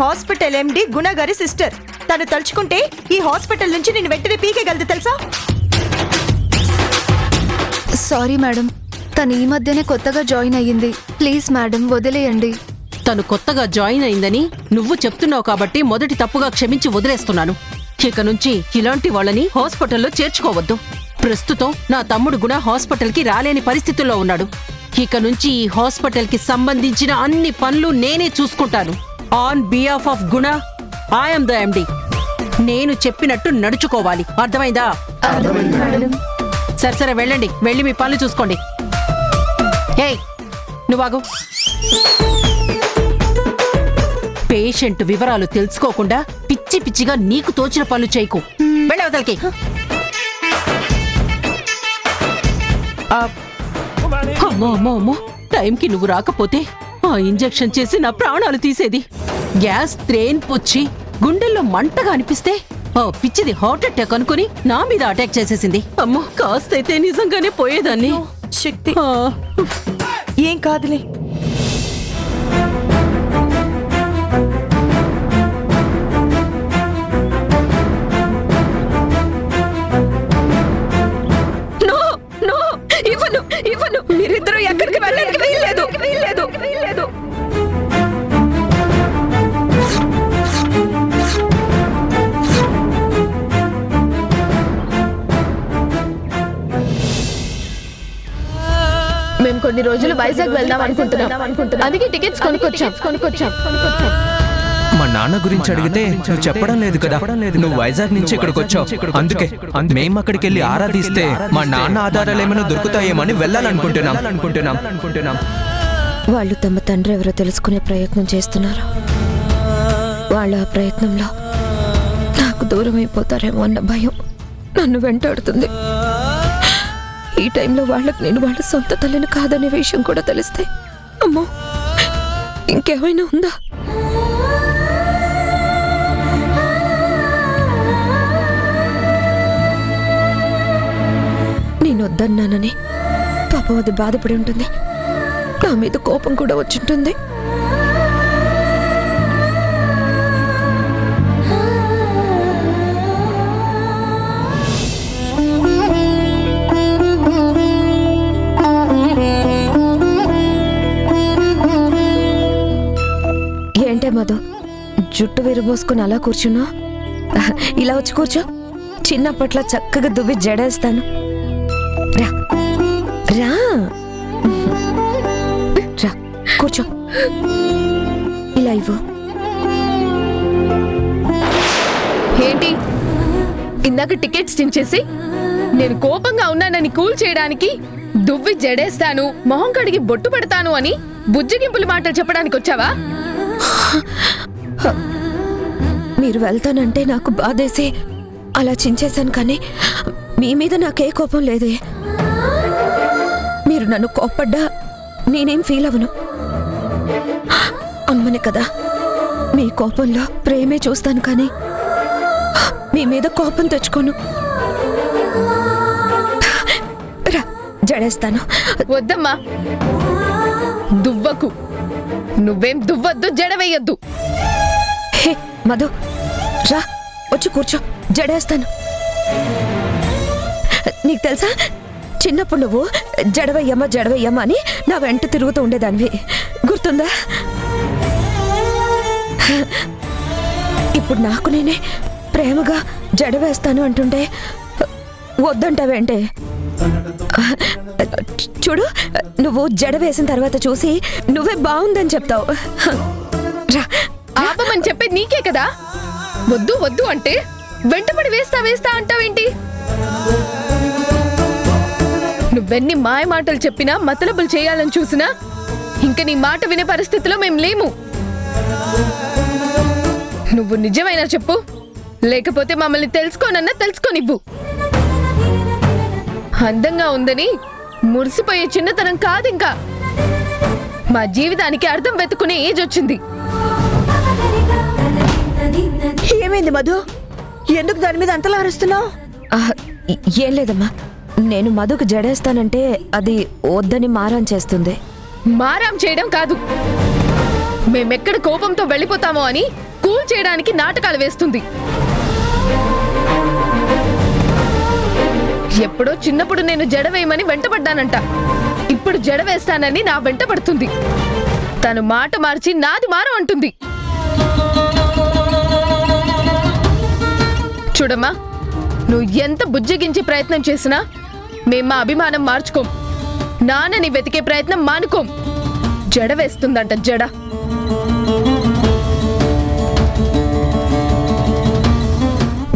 Hospital MD గుణ గారి sister. తను తలుచుకుంటే ఈ హాస్పిటల్ నుంచి నేను వెంటనే పీకేగలదు తెలుసా? సారీ మేడం, తను ఈ మధ్యనే కొత్తగా జాయిన్ అయ్యింది. ప్లీజ్ మేడం వదిలేయండి. తను కొత్తగా జాయిన్ అయిందని నువ్వు చెప్తున్నావు కాబట్టి మొదటి తప్పుగా క్షమించి వదిలేస్తున్నాను. ఇక నుంచి ఇలాంటి వాళ్ళని హాస్పిటల్లో చేర్చుకోవద్దు. ప్రస్తుతం నా తమ్ముడు గుణ హాస్పిటల్కి రాలేని పరిస్థితుల్లో ఉన్నాడు. ఇక నుంచి ఈ హాస్పిటల్కి సంబంధించిన అన్ని పనులు నేనే చూసుకుంటాను. On behalf of Guna I'm the ఎండి. నేను చెప్పినట్టు నడుచుకోవాలి, అర్థమైందా? సరే వెళ్ళండి, వెళ్ళి మీ పనులు చూసుకోండి. హే నువ్వాగు. పేషెంట్ వివరాలు తెలుసుకోకుండా పిచ్చి పిచ్చిగా నీకు తోచిన పనులు చేయకు. వెళ్ళవతలకి. అమ్మో అమ్మో అమ్మో, టైంకి నువ్వు రాకపోతే ఆ ఇంజెక్షన్ చేసి నా ప్రాణాలు తీసేది. గ్యాస్ త్రేన్ పొచ్చి గుండెల్లో మంటగా అనిపిస్తే ఆ పిచ్చిది హార్ట్ అటాక్ అనుకుని నా మీద అటాక్ చేసేసింది. అమ్మో, కాస్తైతే నిజంగానే పోయేదాన్ని. శక్తి ఏం కాదులే. ఇవ్వను, మీరిద్దరూ ఎక్కడికి వెళ్ళడానికి వీల్లేదు. మేము కొన్ని రోజులు వైజాగ్ వెళ్దాం అనుకుంటున్నాం. అందుకే టికెట్స్ కొనుక్కొచ్చాం. మా నాన్న గురించి అడిగితే నువ్వు చెప్పడం లేదు కదా. నువ్వు వైజాగ్ నుంచి ఇక్కడికి వచ్చావు. అందుకే మేము అక్కడికి వెళ్ళి ఆరాధిస్తే మా నాన్న ఆధారాలు ఏమైనా దొరుకుతాయేమని వెళ్ళాలనుకుంటున్నాం. వాళ్ళు తమ తండ్రి ఎవరో తెలుసుకునే ప్రయత్నం చేస్తున్నారు. వాళ్ళ ఆ ప్రయత్నంలో నాకు దూరం అయిపోతారేమో అన్న భయం నన్ను వెంటాడుతుంది. ఈ టైంలో వాళ్ళకి నేను వాళ్ళ సొంత తల్లిని కాదనే విషయం కూడా తెలిస్తే అమ్మో, ఇంకేమైనా ఉందా? నేను వద్దన్నానని పాపం అది బాధపడి ఉంటుంది. నా మీద కోపం కూడా వచ్చింటుంది. ఏంటే మధు, జుట్టు విరబోసుకుని అలా కూర్చున్నా? ఇలా వచ్చి కూర్చో. చిన్నప్పట్లో చక్కగా దువ్వి జడేస్తాను. రా రా రా కూర్చో. ఇలా ఇవ్వు. ఏంటి ఇందాక టికెట్స్ చించేసి నేను కోపంగా ఉన్నానని కూల్ చేయడానికి దువ్వి జడేస్తాను, మొహం కడిగి బొట్టు పెడతాను అని బుజ్జిగింపులు మాటలు చెప్పడానికి వచ్చావా? మీరు వెళ్తానంటే నాకు బాధేసి అలా చించేశాను, కానీ మీ మీద నాకే కోపం లేదే. మీరు నన్ను కోప్పడ్డా నేనేం ఫీల్ అవ్వను. అమ్మనే కదా, మీ కోపంలో ప్రేమే చూస్తాను, కానీ మీ మీద కోపం తెచ్చుకోను. రా జడేస్తాను. వద్దమ్మా, దువ్వకు. నువ్వేం దువ్వద్దు, జడ వేయొద్దు. హే మధు, రా వచ్చి కూర్చో, జడేస్తాను. నీకు తెలుసా, చిన్నప్పుడు నువ్వు జడవయ్యమ్మ అని నా వెంట తిరుగుతూ ఉండేదానివి, గుర్తుందా? ఇప్పుడు నాకు నేనే ప్రేమగా జడవేస్తాను అంటుంటే వద్దంటావేంటే? చూడు, నువ్వు జడ వేసిన తర్వాత చూసి నువ్వే బాగుందని చెప్తావు. ఆపమని చెప్పేది నీకే కదా. వద్దు వద్దు అంటే వెంటపడి వేస్తా అంటావేంటి? నువ్వెన్ని మాయ మాటలు చెప్పినా, మతలబులు చేయాలని చూసినా ఇంక నీ మాట వినే పరిస్థితిలో మేం లేము. నువ్వు నిజమైనా చెప్పు, లేకపోతే మమ్మల్ని తెలుసుకోనన్నా తెలుసుకోనివ్వు. అందంగా ఉందని మురిసిపోయే చిన్నతనం కాదింకా. మా జీవితానికి అర్థం వెతుకునే ఏజ్ వచ్చింది. ఏమైంది మధు? ఎందుకు దాని మీద అంతలా అరుస్తున్నావు? ఏం లేదమ్మా, నేను మధుకు జడేస్తానంటే అది వద్దని మారాం చేస్తుంది. మారాం చేయడం కాదు, మేమెక్కడ కోపంతో వెళ్ళిపోతామో అని కూల్ చేయడానికి నాటకాలు వేస్తుంది. ఎప్పుడో చిన్నప్పుడు నేను జడ వేయమని వెంటపడ్డానంట. ఇప్పుడు జడ వేస్తానని నా వెంట పడుతుంది. తను మాట మార్చి నాది మారు అంటుంది. చూడమ్మా, నువ్వు ఎంత బుజ్జగించే ప్రయత్నం చేసినా మేం మా అభిమానం మార్చుకోం. నాన్నని వెతికే ప్రయత్నం మానుకోం. జడ వేస్తుందంట, జడ.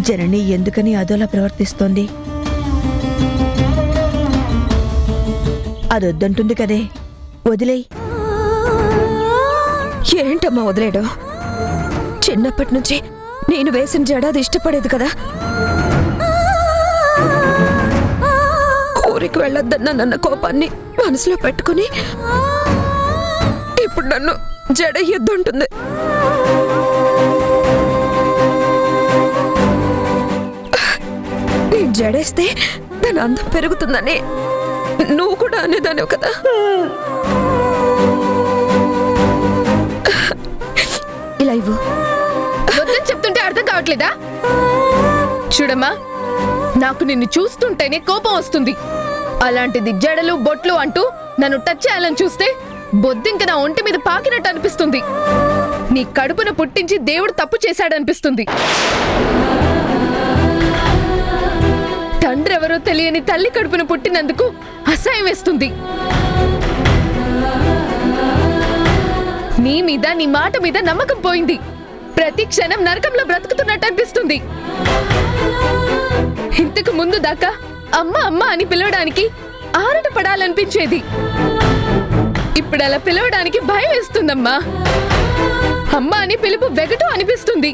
జనని ఎందుకని అదోలా ప్రవర్తిస్తోంది? అదొద్దంటుంది కదే, వదిలేయ్. ఏంటమ్మా వదిలేడు? చిన్నప్పటి నుంచి నేను వేసిన జడ అది ఇష్టపడేది కదా. ఊరికి వెళ్ళొద్దన్న నన్న కోపాన్ని మనసులో పెట్టుకుని ఇప్పుడు నన్ను జడ ఎద్దుంటుంది. నేను జడేస్తే దాని అందం పెరుగుతుందని నువ్వు కూడా అనేదానివి కదా. ఇలా ఇవ్వు. వద్దని చెప్తుంటే అర్థం కావట్లేదా? చూడమ్మా, నాకు నిన్ను చూస్తుంటేనే కోపం వస్తుంది. అలాంటిది జడలు బొట్లు అంటూ నన్ను టచ్ చేయాలని చూస్తే బొద్దింక నా ఒంటి మీద పాకినట్టు అనిపిస్తుంది. నీ కడుపున పుట్టించి దేవుడు తప్పు చేశాడనిపిస్తుంది. తండ్రి ఎవరో తెలియని తల్లి కడుపున పుట్టినందుకు అసహ్యం వేస్తుంది. నీ మీద, నీ మాట మీద నమ్మకం పోయింది. ప్రతి క్షణం నరకంలో బ్రతుకుతున్నట్టు అనిపిస్తుంది. ఇంతకు ముందు దాకా అమ్మ అమ్మ అని పిలవడానికి ఆరట పడాలనిపించేది. ఇప్పుడు అలా పిలవడానికి భయం వేస్తుందమ్మా. అమ్మ అని పిలుపు వెగటు అనిపిస్తుంది.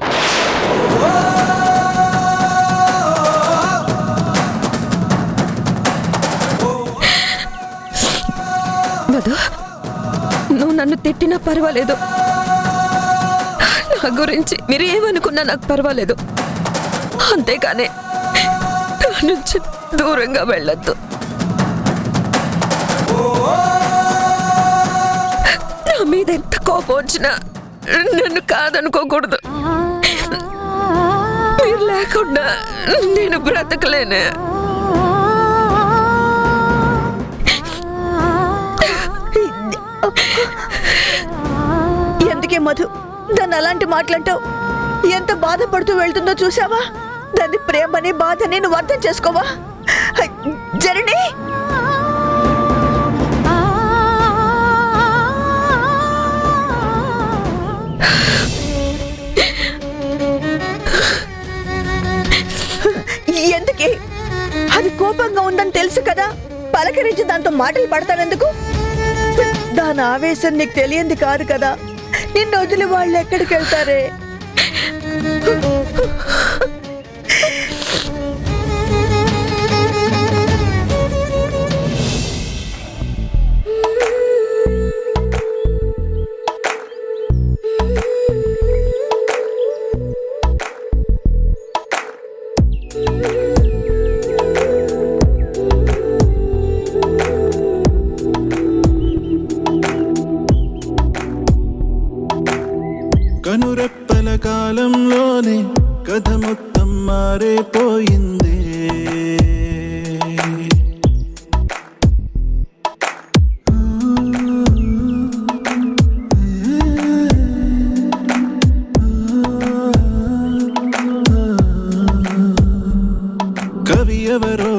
మధు, నువ్వు నన్ను తిట్టినా పర్వాలేదు. నా గురించి మీరు ఏమనుకున్నా నాకు పర్వాలేదు. అంతేగానే నా నుంచి దూరంగా వెళ్ళొద్దు. నా మీద ఎంత కోపం వచ్చినా నన్ను కాదనుకోకూడదు. మీరు లేకుండా నేను బ్రతకలేను. ఎందుకే మధు దాన్ని అలాంటి మాటలంటావు? ఎంత బాధపడుతూ వెళ్తుందో చూసావా? దాన్ని ప్రేమని బాధని నువ్వు అర్థం చేసుకోవా? జనని, ఎందుకే? అది కోపంగా ఉందని తెలుసు కదా, పలకరించి దాంతో మాటలు పడతావెందుకు? దాని ఆవేశం నీకు తెలియంది కాదు కదా. నిన్ను వదిలి వాళ్ళు ఎక్కడికి వెళ్తారే? కనురెప్పల కాలంలోనే కథ మొత్తం మారిపోయింది. కవి ఎవరో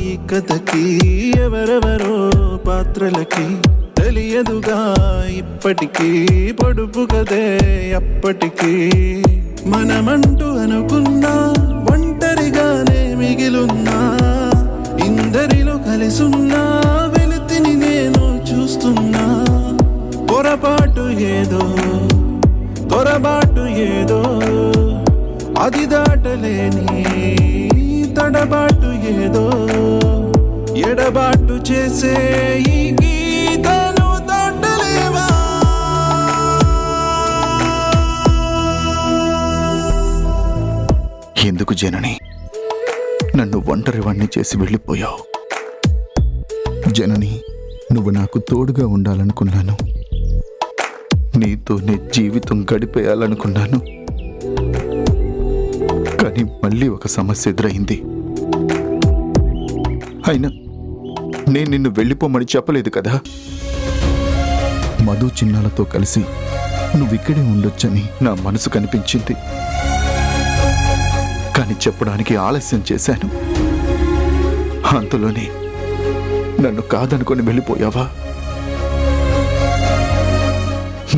ఈ కథకి, ఎవరెవరో పాత్రలకి తెలియదుగా ఇప్పటికీ. పొడుపు కదే అప్పటికీ. మనమంటూ అనుకున్నా ఒంటరిగానే మిగిలున్నా. ఇందరిలో కలిసున్నా వెలుతిని నేను చూస్తున్నా. పొరపాటు ఏదో, తొరబాటు ఏదో, అది దాటలేని తడబాటు ఏదో, ఎడబాటు చేసే ఈ గీతను దాటలేవా? ఎందుకు జనని నన్ను ఒంటరివాణ్ణి చేసి వెళ్ళిపోయావు? జనని, నువ్వు నాకు తోడుగా ఉండాలనుకున్నాను. నీతోనే జీవితం గడిపేయాలనుకున్నాను. కానీ మళ్ళీ ఒక సమస్య ఎదురైంది. అయినా నేను నిన్ను వెళ్ళిపోమని చెప్పలేదు కదా. మధు చిన్నాలతో కలిసి నువ్విక్కడే ఉండొచ్చని నా మనసు కనిపించింది. కానీ చెప్పడానికి ఆలస్యం చేశాను. అంతలోనే నన్ను కాదనుకొని వెళ్ళిపోయావా?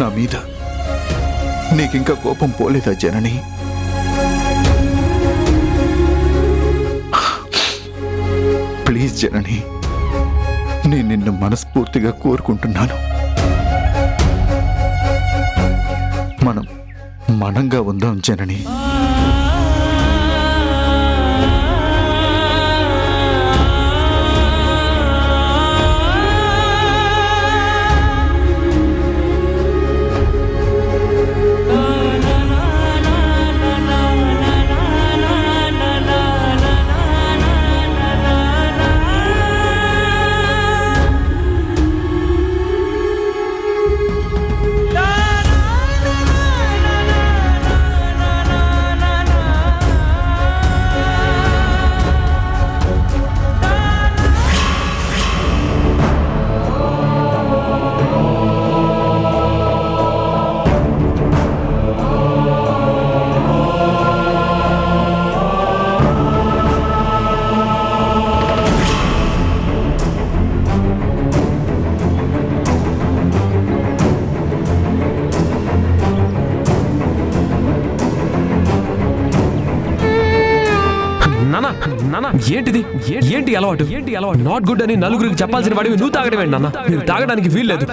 నా మీద నీకింకా కోపం పోలేదా జనని? ప్లీజ్ జనని, నేను నిన్ను మనస్ఫూర్తిగా కోరుకుంటున్నాను. మనం మనంగా ఉందాం జనని. ఏంటిది? ఏంటి అలవాటు? నాట్ గుడ్ అని నలుగురికి చెప్పాల్సిన వాడివి నువ్వు తాగడమేంటి నాన్న? మీరు తాగడానికి వీల్లేదు.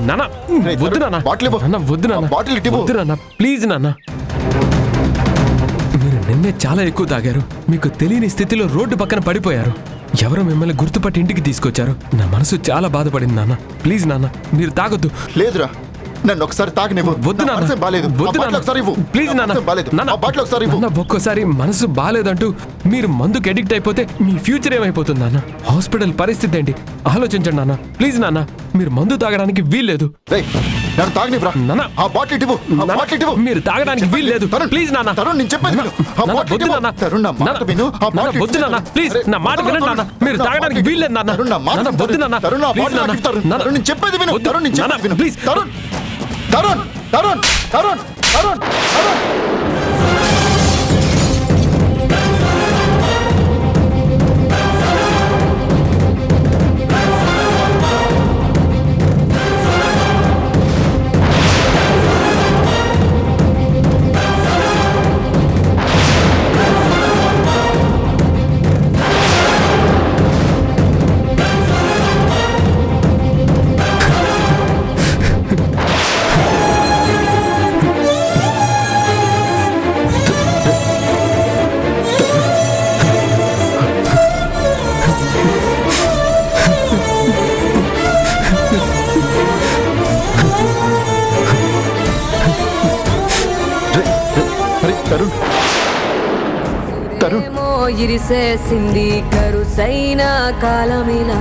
నాన్న వద్దు నాన్న, వద్దు నాన్న, వద్దు నాన్న, ప్లీజ్ నాన్న. మీరు నిన్నే చాలా ఎక్కువ తాగారు. మీకు తెలియని స్థితిలో రోడ్డు పక్కన పడిపోయారు. ఎవరో మిమ్మల్ని గుర్తుపట్టి ఇంటికి తీసుకొచ్చారు. నా మనసు చాలా బాధపడింది నాన్న. ప్లీజ్ నాన్న, మీరు తాగొద్దు. లేదురా, నన్ను ఒకసారి తాగనివ్వు. వద్దు నాన్న, వద్దు నాన్న, ప్లీజ్ నాన్న. నాన్న ఒక్కోసారి మనసు బాలేదంటూ మీరు మందుకు అడిక్ట్ అయిపోతే మీ ఫ్యూచర్ ఏమైపోతుంది నాన్న? హాస్పిటల్ పరిస్థితి ఏంటి ఆలోచించండి నాన్న. ప్లీజ్ నాన్న, మీరు మందు తాగడానికి వీల్లేదు. మీరు తాగడానికి వీల్లేదు. ప్లీజ్ నాన్న, వద్దు నాన్న, వద్దు నాన్న, ప్లీజ్ నా మాట వినండి నాన్న. మీరు తాగడానికి వీల్లేదు నాన్న. వద్దు నాన్న, ప్లీజ్. తరుణ్, తరుణ్, తరుణ్, తరుణ్, తరుణ్. ఇరిసేసింది కరుసైన కాలమిలా,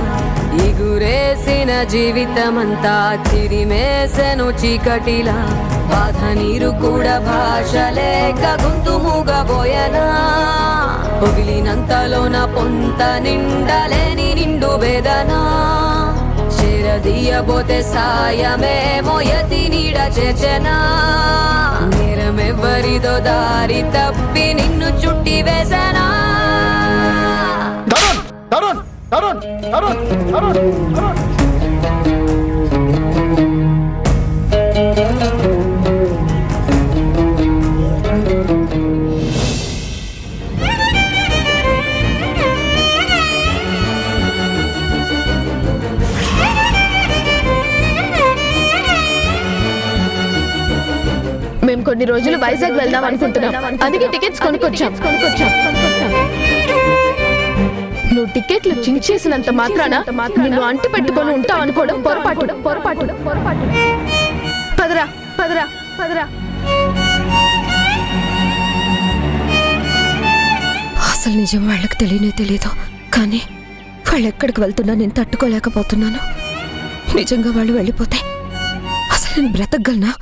ఎగురేసిన జీవితమంతా చిరిమేసెను చీకటిలా. బాధ నీరు కూడా భాష లేక గొంతు మూగబోయనా, పొగిలినంతలోన పొంత నిండలేని నిండు వేదనా. చేరదీయబోతే సాయమేమో యతి నీడ చేర్చెనా, నేరమెవ్వరిదో దారి తప్పి నిన్ను చుట్టి వేసనా. తరుణ్, తరుణ్, తరుణ్, తరుణ్, తరుణ్, తరుణ్. కొన్ని రోజులు వైజాగ్ వెళ్దాం అనుకుంటున్నాం. అందుకే టికెట్స్ కొనుక్కొచ్చాం. నువ్వు టికెట్లు చించేసినంత మాత్రాన నిన్ను అంటి పెట్టుకొని ఉంటావు అనుకోవడం పొరపాటు. పదరా పదరా పదరా. అసలు నిజం వాళ్ళకి తెలియదు, కానీ వాళ్ళు ఎక్కడికి వెళ్తున్నా నేను తట్టుకోలేకపోతున్నాను. నిజంగా వాళ్ళు వెళ్ళిపోతే అసలు నేను బ్రతకగలనా?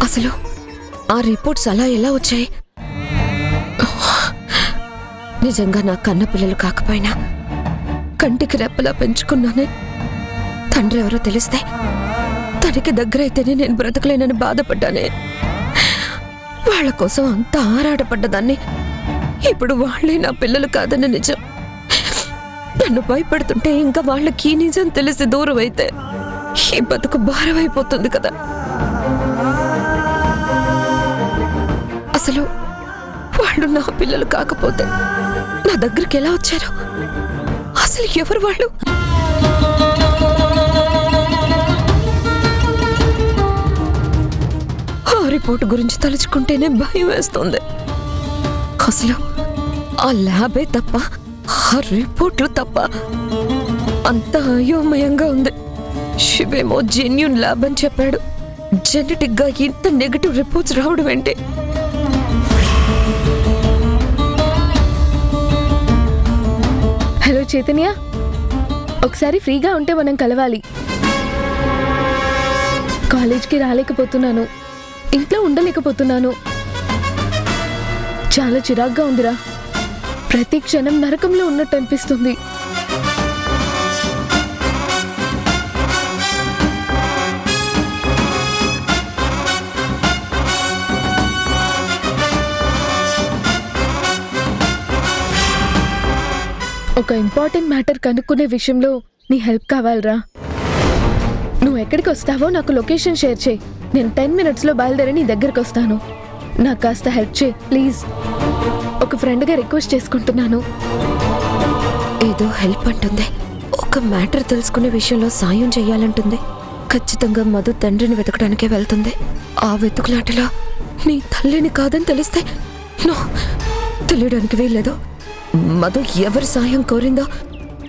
అసలు ఆ రిపోర్ట్స్ అలా ఎలా వచ్చాయి? నిజంగా నా కన్న పిల్లలు కాకపోయినా కంటికి రెప్పలా పెంచుకున్నానే. తండ్రి ఎవరో తెలిస్తే తనకి దగ్గరైతేనే నేను బ్రతకలేనని బాధపడ్డానే. వాళ్ళ కోసం అంత ఆరాటపడ్డదాన్ని ఇప్పుడు వాళ్ళే నా పిల్లలు కాదన్న నిజం నన్ను భయపెడుతుంటే ఇంకా వాళ్ళకి ఈ నిజం తెలిసి దూరం అయితే ఈ బతుకు భారం అయిపోతుంది కదా. అసలు వాళ్ళు నా పిల్లలు కాకపోతే నా దగ్గరికి ఎలా వచ్చారు? అసలు ఎవరు వాళ్ళు? ఆ రిపోర్ట్ గురించి తలుచుకుంటేనే భయం వేస్తుంది. అసలు ఆ ల్యాబే తప్ప, ఆ రిపోర్ట్లు తప్ప అంత అయోమయంగా ఉంది. శివేమో జెన్యూన్ ల్యాబ్ అని చెప్పాడు. జెనెటిక్ గా ఇంత నెగటివ్ రిపోర్ట్స్ రావడం ఏంటి? హలో చైతన్య, ఒకసారి ఫ్రీగా ఉంటే మనం కలవాలి. కాలేజ్కి రాలేకపోతున్నాను, ఇంట్లో ఉండలేకపోతున్నాను. చాలా చిరాగ్గా ఉందిరా. ప్రతి క్షణం నరకంలో ఉన్నట్టు అనిపిస్తుంది. ఒక ఇంపార్టెంట్ మ్యాటర్ కనుక్కునే విషయంలో నీ హెల్ప్ కావాలరా. నువ్వు ఎక్కడికి వస్తావో నాకు లొకేషన్ షేర్ చేయి. నేను 10 minutesలో బయలుదేరి నీ దగ్గరికి వస్తాను. నాకు కాస్త హెల్ప్ చేయి ప్లీజ్. ఒక ఫ్రెండ్గా రిక్వెస్ట్ చేసుకుంటున్నాను. ఏదో హెల్ప్ అంటుంది, ఒక మ్యాటర్ తెలుసుకునే విషయంలో సాయం చేయాలంటుంది. ఖచ్చితంగా మధు తండ్రిని వెతకడానికే వెళ్తుంది. ఆ వెతుకులాటలో నీ తల్లిని కాదని తెలిస్తే తెలియడానికి వీల్లేదు. మధు ఎవరి సాయం కోరిందో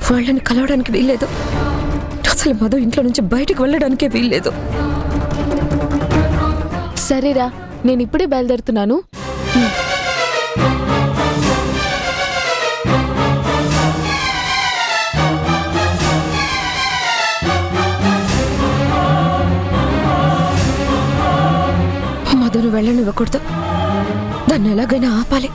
వాళ్ళని కలవడానికి వీల్లేదు. అసలు మధు ఇంట్లో నుంచి బయటకు వెళ్ళడానికే వీల్లేదు. సరేరా, నేను ఇప్పుడే బయలుదేరుతున్నాను. మధును వెళ్ళనివ్వకూడదు, దాన్ని ఎలాగైనా ఆపాలి.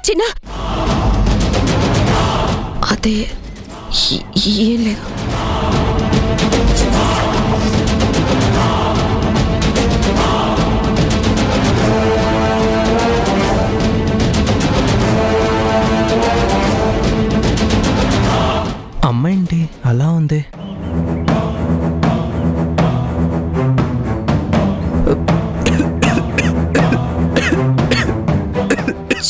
చిన్న అదే ఏం లేదు. అమ్మ ఏంటి అలా ఉంది?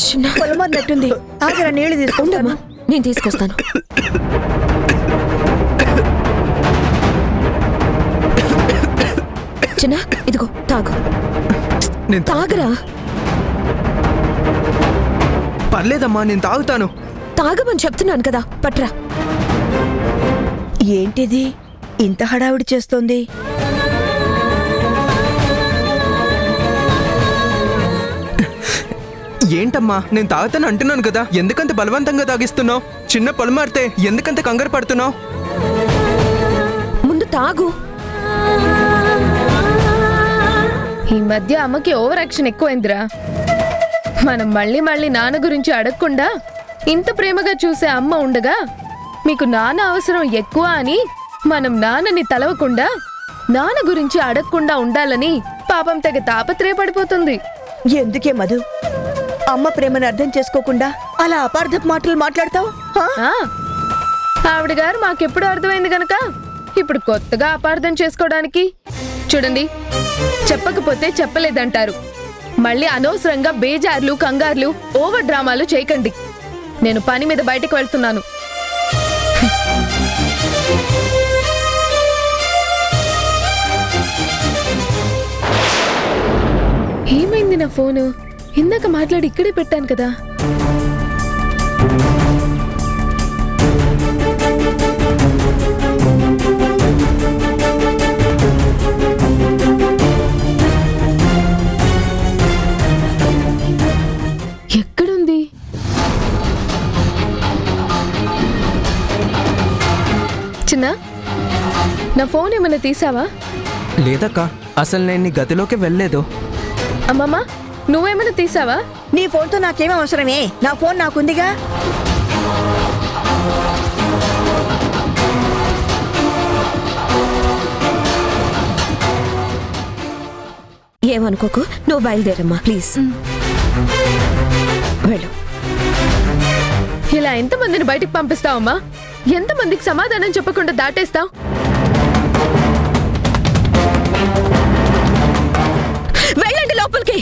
చిన్న పొలమన్నట్టుంది. ఆగరా, నీళ్లు తీసుకుంటామా? నేను తీసుకొస్తాను. చిన్న ఇదిగో తాగు. తాగరా. పర్లేదమ్మా, నేను తాగుతాను. తాగమని చెప్తున్నాను కదా, పట్రా. ఏంటిది ఇంత హడావిడి చేస్తోంది? ఏంటమ్మా నేను తాగుతాను అంటున్నాను కదా, ఎందుకంత బలవంతంగా తాగిస్తున్నావు? చిన్న పొలమారితే ఎందుకంత కంగారు పడుతున్నావు? ముందు తాగు. ఈ మధ్య అమ్మకి ఓవర్ యాక్షన్ ఎక్కువైందిరా. మనం మళ్ళీ మళ్ళీ నాన్న గురించి అడగకుండా ఇంత ప్రేమగా చూసే అమ్మ ఉండగా మీకు నాన్న అవసరం ఎక్కువ అని మనం నాన్నని తలవకుండా నాన్న గురించి అడగకుండా ఉండాలని పాపం తెగ తాపత్రయపడిపోతుంది. ఎందుకే మధు అమ్మ ప్రేమను అర్థం చేసుకోకుండా అలా అపార్థపు మాటలు మాట్లాడతావు? ఆ, ఆవిడ గారు మాకెప్పుడు అర్థమైంది గనక ఇప్పుడు కొత్తగా అపార్థం చేసుకోవడానికి. చూడండి, చెప్పకపోతే చెప్పలేదంటారు. మళ్ళీ అనవసరంగా బేజార్లు కంగార్లు ఓవర్ డ్రామాలు చేయకండి. నేను పని మీద బయటకు వెళ్తున్నాను. ఏమైంది నా ఫోను? ఇందాక మాట్లాడి ఇక్కడే పెట్టాను కదా. ఎక్కడుంది? చిన్న, నా ఫోన్ ఏమైనా తీసావా? లేదక్క, అసలు నేను నీ గదిలోకి వెళ్ళలేదు. అమ్మమ్మ, నువ్వేమైనా తీసావా? నీ ఫోన్తో నాకేం అవసరమే? నా ఫోన్ నాకుందిగా. ఏమనుకోకు, నువ్వు బయలుదేరమ్మా ప్లీజ్. వెళ్ళు. ఇలా ఎంతమందిని బయటికి పంపిస్తావమ్మా? ఎంతమందికి సమాధానం చెప్పకుండా దాటేస్తావు? వెళ్ళండి లోపలికి.